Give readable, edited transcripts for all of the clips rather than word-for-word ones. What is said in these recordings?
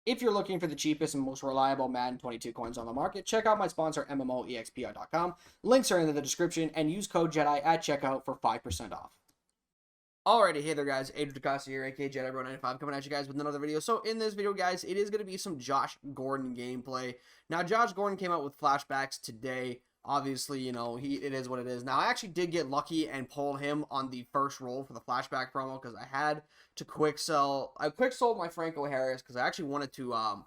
If you're looking for the cheapest and most reliable Madden 22 coins on the market, check out my sponsor, MMOEXPR.com. Links are in the description, and use code JEDI at checkout for 5% off. Alrighty, hey there guys, Adrian DeCosta here, aka JediBro95, coming at you guys with another video. So in this video, guys, it is going to be some Josh Gordon gameplay. Now, Josh Gordon came out with flashbacks today. Obviously, you know, it is what it is. Now, I actually did get lucky and pulled him on the first roll for the flashback promo because I had to quick sell. I quick sold my Franco Harris because I actually wanted to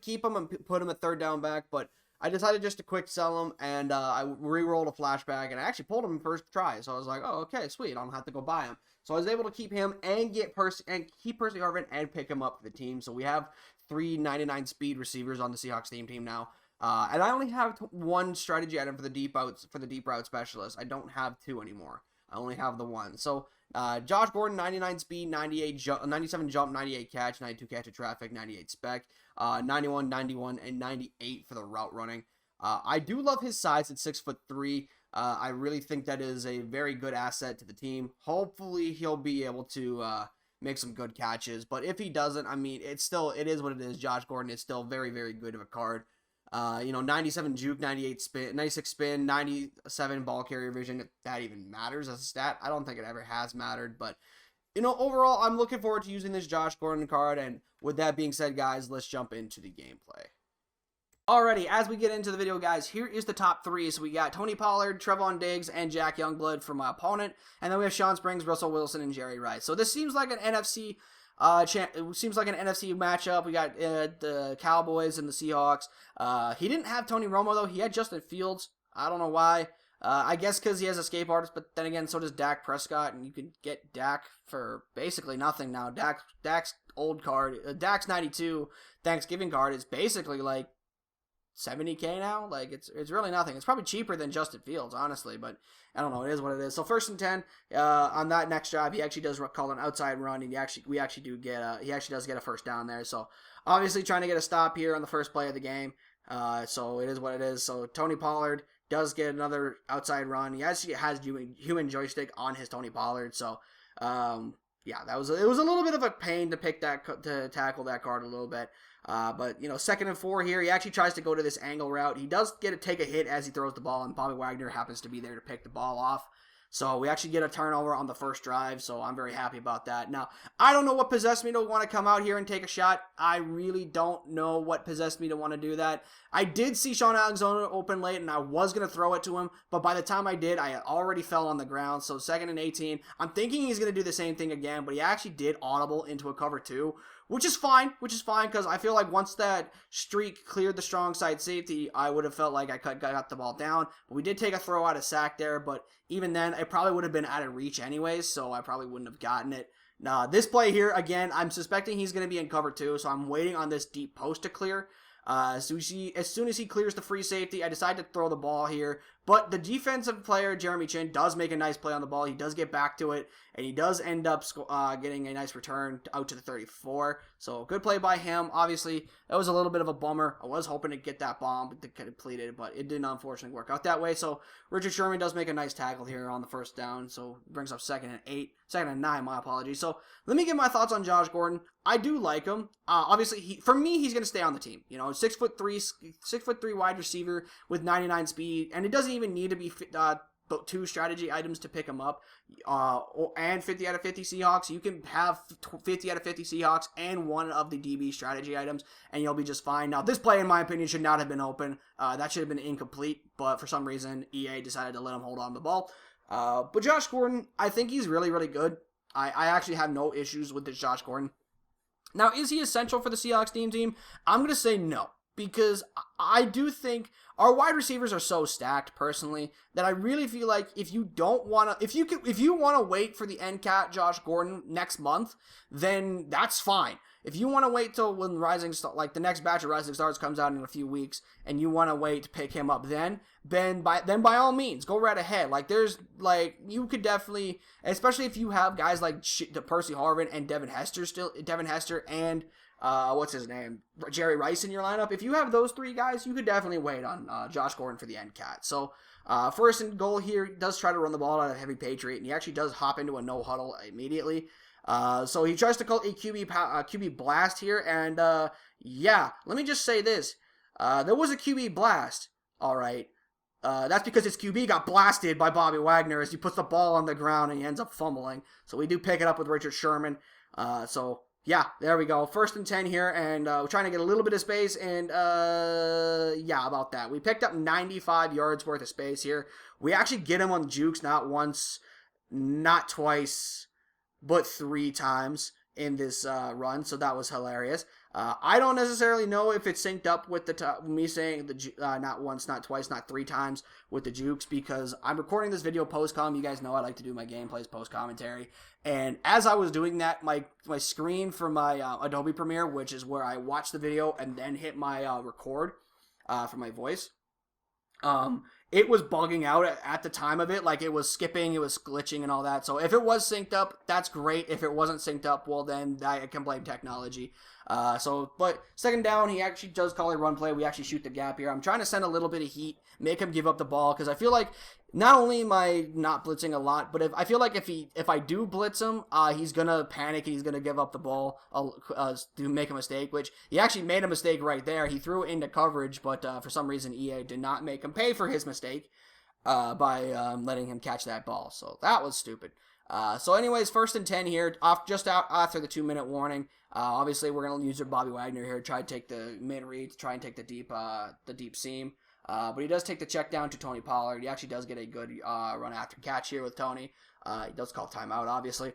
keep him and put him at third down back, but I decided just to quick sell him, and I re-rolled a flashback, and I actually pulled him first try. So I was like, oh, okay, sweet, I don't have to go buy him. So I was able to keep him and keep Percy Harvin and pick him up for the team. So we have 399 speed receivers on the Seahawks team now. And I only have one strategy item for the deep route specialist. I don't have two anymore. I only have the one. So Josh Gordon, 99 speed, 97 jump, 98 catch, 92 catch of traffic, 98 spec, 91, 91, and 98 for the route running. I do love his size at 6'3". I really think that is a very good asset to the team. Hopefully he'll be able to make some good catches. But if he doesn't, I mean, it is what it is. Josh Gordon is still very, very good of a card. 97 juke, 98 spin, 96 spin, 97 ball carrier vision. If that even matters as a stat, I don't think it ever has mattered. But, overall, I'm looking forward to using this Josh Gordon card. And with that being said, guys, let's jump into the gameplay. Alrighty, as we get into the video, guys, here is the top three. So we got Tony Pollard, Trevon Diggs, and Jack Youngblood for my opponent. And then we have Sean Springs, Russell Wilson, and Jerry Rice. So this seems like an NFC it seems like an NFC matchup. We got the Cowboys and the Seahawks. He didn't have Tony Romo, though. He had Justin Fields. I don't know why. I guess because he has escape artist, but then again, so does Dak Prescott, and you can get Dak for basically nothing now. Dak's old card, Dak's 92 Thanksgiving card is basically like $70K now. Like, it's really nothing. It's probably cheaper than Justin Fields, honestly, but I don't know. It is what it is. So 1st and 10, on that next drive, he actually does call an outside run, and he actually does get a first down there. So obviously trying to get a stop here on the first play of the game. So it is what it is. So Tony Pollard does get another outside run. He actually has human joystick on his Tony Pollard. So yeah, it was a little bit of a pain to tackle that card a little bit. But 2nd and 4 here, he actually tries to go to this angle route. He does take a hit as he throws the ball, and Bobby Wagner happens to be there to pick the ball off. So we actually get a turnover on the first drive, so I'm very happy about that. Now, I don't know what possessed me to want to come out here and take a shot. I really don't know what possessed me to want to do that. I did see Sean Alexander open late, and I was going to throw it to him, but by the time I did, I already fell on the ground. So 2nd and 18, I'm thinking he's going to do the same thing again, but he actually did audible into a cover 2, which is fine because I feel like once that streak cleared the strong side safety, I would have felt like I got the ball down. But we did take a throw out of sack there, but even then, it probably would have been out of reach anyways, so I probably wouldn't have gotten it. This play here, again, I'm suspecting he's going to be in cover 2, so I'm waiting on this deep post to clear. So as soon as he clears the free safety, I decide to throw the ball here. But the defensive player, Jeremy Chin, does make a nice play on the ball. He does get back to it, and he does end up getting a nice return out to the 34. So good play by him. Obviously, that was a little bit of a bummer. I was hoping to get that bomb completed, but it didn't unfortunately work out that way. So Richard Sherman does make a nice tackle here on the first down. So brings up 2nd and 9, my apologies. So let me give my thoughts on Josh Gordon. I do like him. Obviously, for me, he's going to stay on the team. 6'3" wide receiver with 99 speed, and it doesn't even need to be 2 strategy items to pick him up, and 50 out of 50 Seahawks. You can have 50 out of 50 Seahawks and one of the DB strategy items, and you'll be just fine. Now, this play, in my opinion, should not have been open. That should have been incomplete, but for some reason, EA decided to let him hold on to the ball. But Josh Gordon, I think he's really, really good. I actually have no issues with this Josh Gordon. Now, is he essential for the Seahawks team? I'm going to say no, because I do think our wide receivers are so stacked, personally, that I really feel like if you want to wait for the NCAT Josh Gordon next month, then that's fine. If you want to wait till when the next batch of Rising Stars comes out in a few weeks, and you want to wait to pick him up then by all means, go right ahead. You could definitely, especially if you have guys like Percy Harvin and Devin Hester and what's his name, Jerry Rice in your lineup. If you have those 3 guys, you could definitely wait on Josh Gordon for the NCAT. So 1st and goal here, he does try to run the ball out of heavy Patriot, and he actually does hop into a no huddle immediately. So he tries to call a QB blast here, and yeah, let me just say this. There was a QB blast, all right. That's because his QB got blasted by Bobby Wagner as he puts the ball on the ground and he ends up fumbling. So we do pick it up with Richard Sherman. So yeah, there we go. 1st and 10 here, and we're trying to get a little bit of space, and yeah, about that. We picked up 95 yards worth of space here. We actually get him on jukes not once, not twice, but 3 times in this run, so that was hilarious. I don't necessarily know if it's synced up with me saying not once, not twice, not 3 times with the jukes, because I'm recording this video post-com. You guys know I like to do my gameplays post-commentary, and as I was doing that, my screen for my Adobe Premiere, which is where I watch the video and then hit my record for my voice, it was bugging out at the time of it. Like, it was skipping, it was glitching and all that. So if it was synced up, that's great. If it wasn't synced up, well, then I can blame technology. But 2nd down, he actually does call a run play. We actually shoot the gap here. I'm trying to send a little bit of heat, make him give up the ball, because I feel like not only am I not blitzing a lot, but I feel like if I do blitz him, he's gonna panic and he's gonna give up the ball to make a mistake. Which he actually made a mistake right there. He threw it into coverage, but for some reason EA did not make him pay for his mistake by letting him catch that ball. So that was stupid. So anyways, 1st and 10 here, just out after the 2-minute warning. Obviously, we're gonna use Bobby Wagner here, try to take the mid read, try and take the deep seam. But he does take the check down to Tony Pollard. He actually does get a good run after catch here with Tony. He does call timeout, obviously,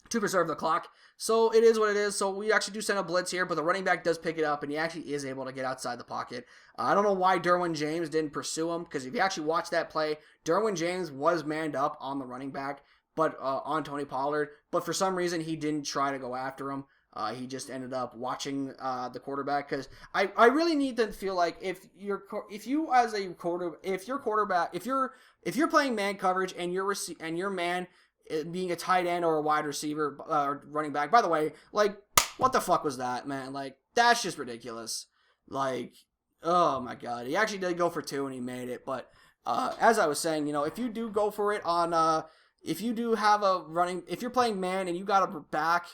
to preserve the clock. So it is what it is. So we actually do send a blitz here, but the running back does pick it up, and he actually is able to get outside the pocket. I don't know why Derwin James didn't pursue him, because if you actually watch that play, Derwin James was manned up on the running back, but on Tony Pollard. But for some reason, he didn't try to go after him. He just ended up watching the quarterback, because I really need to feel like if you're playing man coverage and your man being a tight end or a wide receiver or running back. By the way, like, what the fuck was that, man? Like, that's just ridiculous. Like, oh my god, he actually did go for 2 and he made it. But as I was saying, if you do go for it on if you do have if you're playing man and you got a back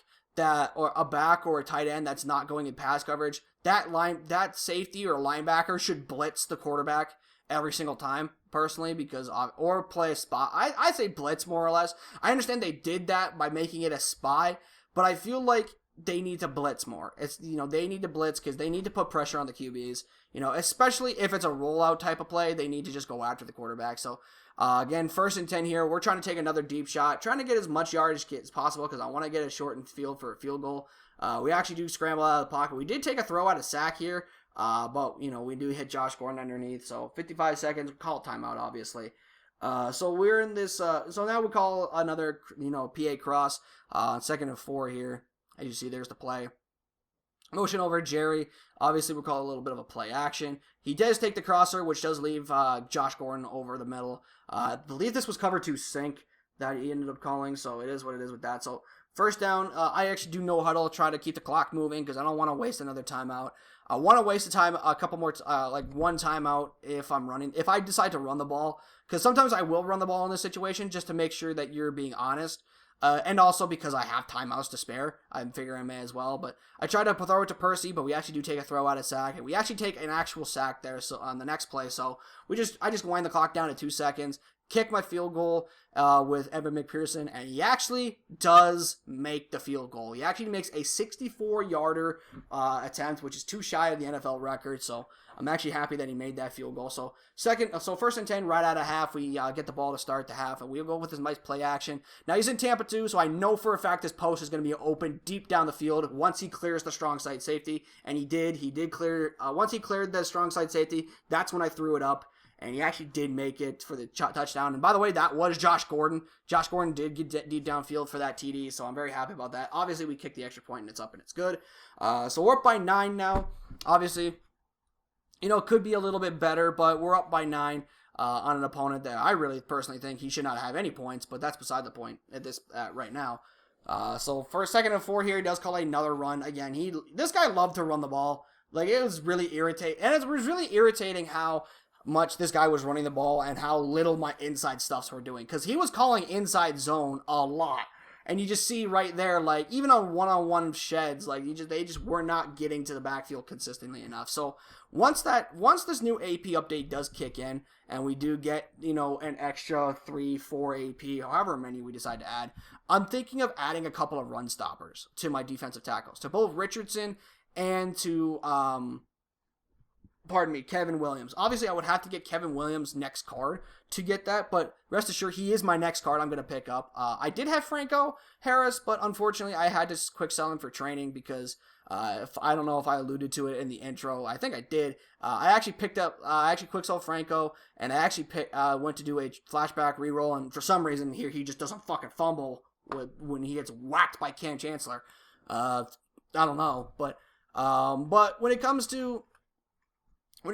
or a tight end that's not going in pass coverage, that safety or linebacker should blitz the quarterback every single time, personally, because or play a spot. I say blitz, more or less. I understand they did that by making it a spy, but I feel like they need to blitz more. It's they need to blitz because they need to put pressure on the QBs. Especially if it's a rollout type of play, they need to just go after the quarterback. So again, 1st and 10 here. We're trying to take another deep shot, trying to get as much yardage as possible because I want to get a shortened field for a field goal. We actually do scramble out of the pocket. We did take a throw out of sack here, but we do hit Josh Gordon underneath. So 55 seconds, call timeout, obviously. So we're in this. So now we call another PA cross. 2nd and 4 here. As you see, there's the play. Motion over Jerry. Obviously, we'll call a little bit of a play action. He does take the crosser, which does leave Josh Gordon over the middle. I believe this was cover 2 sink that he ended up calling, so it is what it is with that. So 1st down, I actually do no huddle, try to keep the clock moving because I don't want to waste another timeout. I want to waste a couple more, like one timeout if I'm running. If I decide to run the ball, because sometimes I will run the ball in this situation just to make sure that you're being honest. And also because I have timeouts to spare, I'm figuring I may as well. But I tried to throw it to Percy, but we actually do take a throw out of sack, and we actually take an actual sack there. So on the next play, so I just wind the clock down to 2 seconds, kick my field goal with Evan McPherson, and he actually does make the field goal. He actually makes a 64-yarder attempt, which is too shy of the NFL record. So I'm actually happy that he made that field goal. So 1st and 10, right out of half, we get the ball to start the half, and we'll go with this nice play action. Now he's in Tampa 2, so I know for a fact this post is going to be open deep down the field once he clears the strong side safety, and he did clear. Once he cleared the strong side safety, that's when I threw it up. And he actually did make it for the touchdown. And by the way, that was Josh Gordon. Josh Gordon did get deep downfield for that TD, so I'm very happy about that. Obviously, we kicked the extra point, and it's up, and it's good. So we're up by 9 now. Obviously, it could be a little bit better, but we're up by 9 on an opponent that I really personally think he should not have any points, but that's beside the point at this right now. So for 2nd and 4 here, he does call another run. Again, this guy loved to run the ball. Like, it was really irritating. And it was really irritating how much this guy was running the ball and how little my inside stuffs were doing, because he was calling inside zone a lot, And you just see right there, like, even on one-on-one sheds, like, they just were not getting to the backfield consistently enough. So once this new AP update does kick in, and we do get, an extra 3, 4 AP, however many we decide to add, I'm thinking of adding a couple of run stoppers to my defensive tackles, to both Richardson and to, Kevin Williams. Obviously, I would have to get Kevin Williams' next card to get that, but rest assured, he is my next card I'm going to pick up. I did have Franco Harris, but unfortunately, I had to quick sell him for training because I don't know if I alluded to it in the intro. I think I did. I actually quick sold Franco, and I actually went to do a flashback reroll, and for some reason here, he just doesn't fucking fumble when he gets whacked by Cam Chancellor. I don't know, but when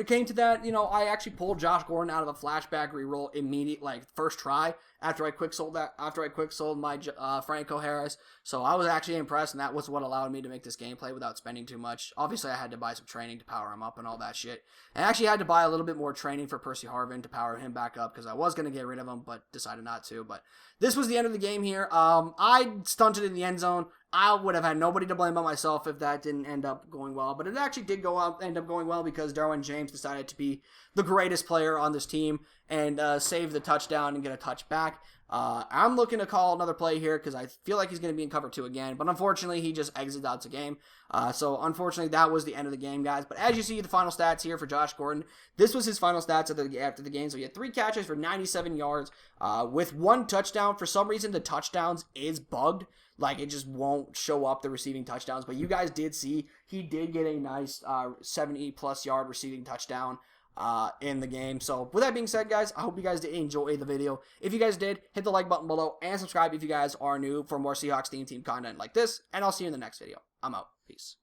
it came to that, I actually pulled Josh Gordon out of a flashback reroll first try after I quick sold my Franco Harris. So I was actually impressed, and that was what allowed me to make this gameplay without spending too much. Obviously, I had to buy some training to power him up and all that shit. And I actually had to buy a little bit more training for Percy Harvin to power him back up because I was going to get rid of him, but decided not to. But this was the end of the game here. I stunted in the end zone. I would have had nobody to blame but myself if that didn't end up going well. But it actually did end up going well because Derwin James decided to be the greatest player on this team and save the touchdown and get a touchback. I'm looking to call another play here because I feel like he's going to be in cover 2 again. But unfortunately, he just exits out the game. So unfortunately, that was the end of the game, guys. But as you see the final stats here for Josh Gordon, this was his final stats after the game. So he had 3 catches for 97 yards with 1 touchdown. For some reason, the touchdowns is bugged. Like, it just won't show up the receiving touchdowns. But you guys did see he did get a nice 70-plus yard receiving touchdown in the game. So with that being said, guys, I hope you guys did enjoy the video. If you guys did, hit the like button below and subscribe if you guys are new for more Seahawks team content like this. And I'll see you in the next video. I'm out. Peace.